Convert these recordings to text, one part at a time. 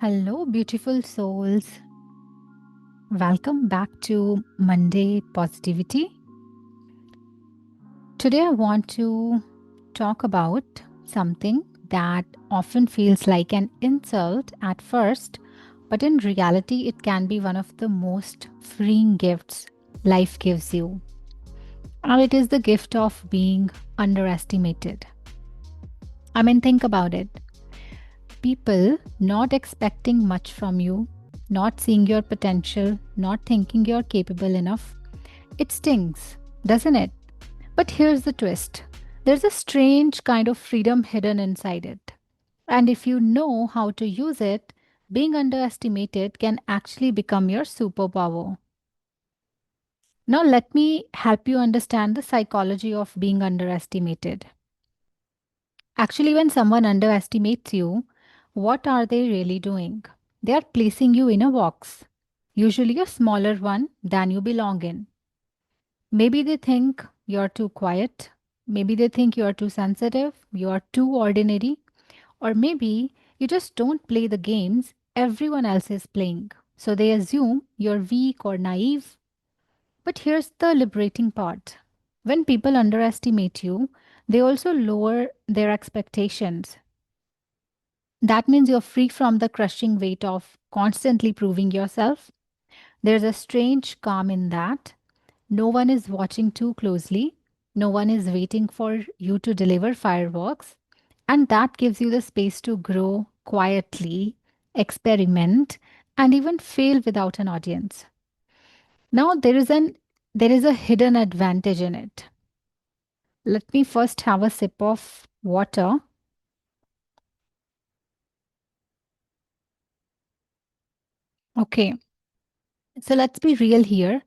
Hello, beautiful souls. Welcome back to Monday Positivity. Today, I want to talk about something that often feels like an insult at first, but in reality, it can be one of the most freeing gifts life gives you. And it is the gift of being underestimated. Think about it. People not expecting much from you, not seeing your potential, not thinking you're capable enough. It stings, doesn't it? But here's the twist, there's a strange kind of freedom hidden inside it. And if you know how to use it, being underestimated can actually become your superpower. Now, let me help you understand the psychology of being underestimated. Actually, when someone underestimates you, what are they really doing? They are placing you in a box, usually a smaller one than you belong in. Maybe they think you're too quiet. Maybe they think you're too sensitive, you're too ordinary, or maybe you just don't play the games everyone else is playing. So they assume you're weak or naive. But here's the liberating part. When people underestimate you, they also lower their expectations. That means you're free from the crushing weight of constantly proving yourself. There's a strange calm in that. No one is watching too closely. No one is waiting for you to deliver fireworks. And that gives you the space to grow quietly, experiment, and even fail without an audience. Now there is a hidden advantage in it. Let me first have a sip of water. Okay, so let's be real here.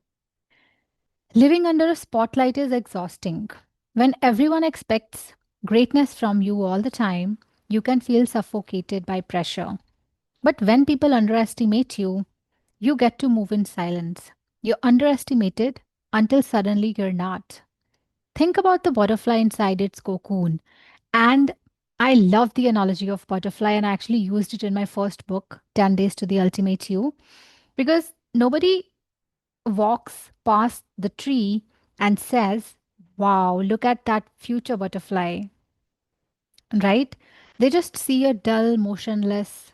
Living under a spotlight is exhausting. When everyone expects greatness from you all the time, you can feel suffocated by pressure. But when people underestimate you, you get to move in silence. You're underestimated until suddenly you're not. Think about the butterfly inside its cocoon. And I love the analogy of butterfly, and I actually used it in my first book, 10 Days to the Ultimate You, because nobody walks past the tree and says, "Wow, look at that future butterfly," right? They just see a dull, motionless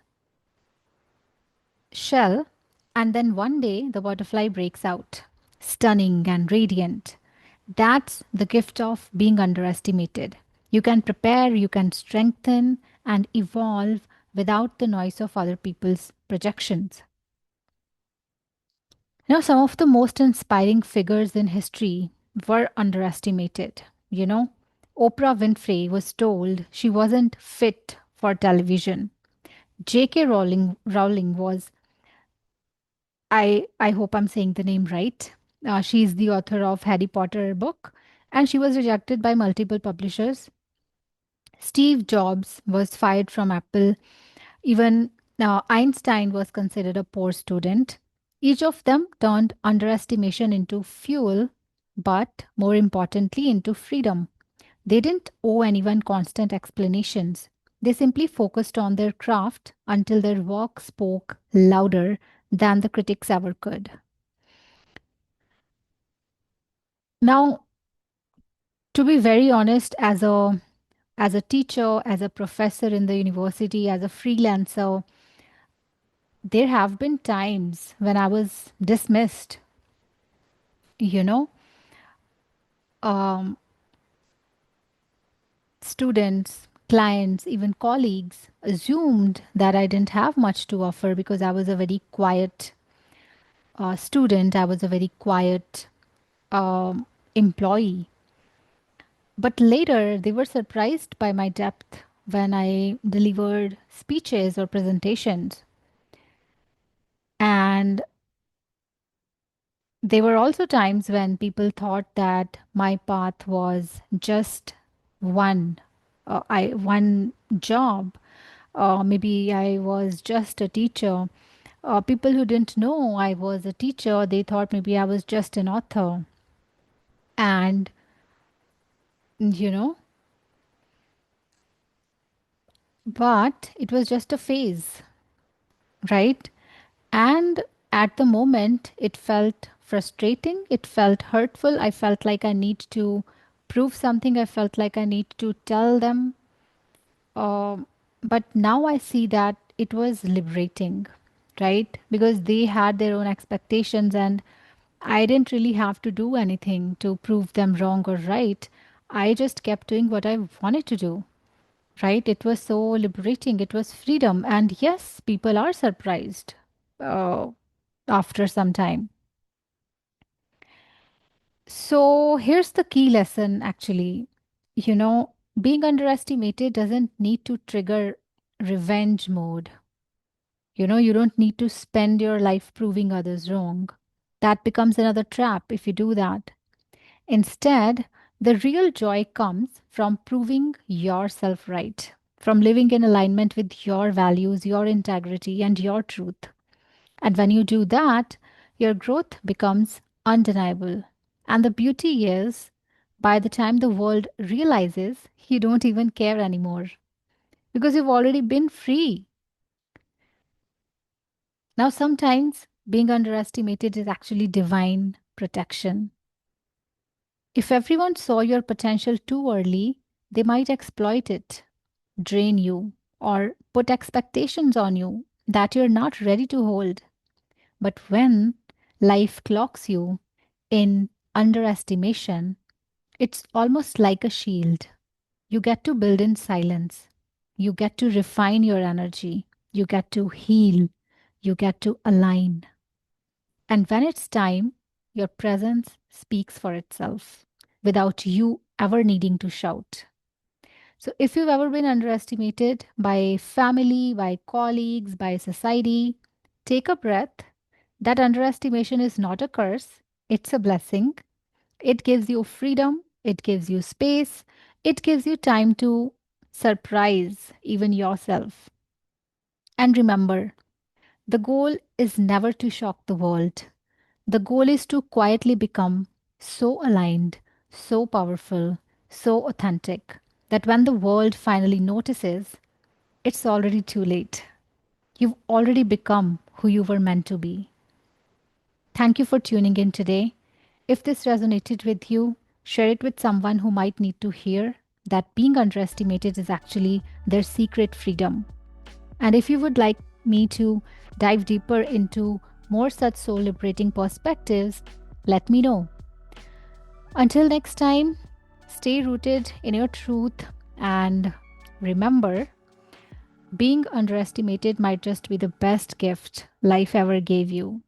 shell, and then one day the butterfly breaks out, stunning and radiant. That's the gift of being underestimated. You can prepare, you can strengthen, and evolve without the noise of other people's projections. Some of the most inspiring figures in history were underestimated. You know, Oprah Winfrey was told she wasn't fit for television. J.K. Rowling was, I hope I'm saying the name right. She's the author of Harry Potter book, and she was rejected by multiple publishers. Steve Jobs was fired from Apple. Even Einstein was considered a poor student. Each of them turned underestimation into fuel, but more importantly, into freedom. They didn't owe anyone constant explanations. They simply focused on their craft until their work spoke louder than the critics ever could. Now, to be very honest, as a teacher, as a professor in the university, as a freelancer, there have been times when I was dismissed, you know, um, students, clients, even colleagues assumed that I didn't have much to offer because I was a very quiet student, I was a very quiet employee. But later, they were surprised by my depth when I delivered speeches or presentations. And there were also times when people thought that my path was just one, one job. Maybe I was just a teacher. People who didn't know I was a teacher, they thought maybe I was just an author. And, you know, but it was just a phase. right? And at the moment, it felt frustrating, it felt hurtful. I felt like I need to prove something, I felt like I need to tell them. Um, but now I see that it was liberating, right? Because they had their own expectations, and I didn't really have to do anything to prove them wrong or right. I just kept doing what I wanted to do, right? It was so liberating. It was freedom. And yes, people are surprised uh, after some time. So here's the key lesson actually. Being underestimated doesn't need to trigger revenge mode. You don't need to spend your life proving others wrong. That becomes another trap if you do that. Instead, the real joy comes from proving yourself right, from living in alignment with your values, your integrity, and your truth. And when you do that, your growth becomes undeniable. And the beauty is, by the time the world realizes, you don't even care anymore because you've already been free. Now, sometimes being underestimated is actually divine protection. If everyone saw your potential too early, they might exploit it, drain you, or put expectations on you that you're not ready to hold. But when life clocks you in underestimation, it's almost like a shield. You get to build in silence. You get to refine your energy. You get to heal. You get to align. And when it's time, your presence speaks for itself without you ever needing to shout. So, if you've ever been underestimated by family, by colleagues, by society, take a breath. That underestimation is not a curse, it's a blessing. It gives you freedom, it gives you space, it gives you time to surprise even yourself. And remember, the goal is never to shock the world. The goal is to quietly become so aligned, so powerful, so authentic that when the world finally notices, it's already too late. You've already become who you were meant to be. Thank you for tuning in today. If this resonated with you, share it with someone who might need to hear that being underestimated is actually their secret freedom. And if you would like me to dive deeper into more such soul liberating perspectives, let me know. Until next time, stay rooted in your truth and remember, being underestimated might just be the best gift life ever gave you.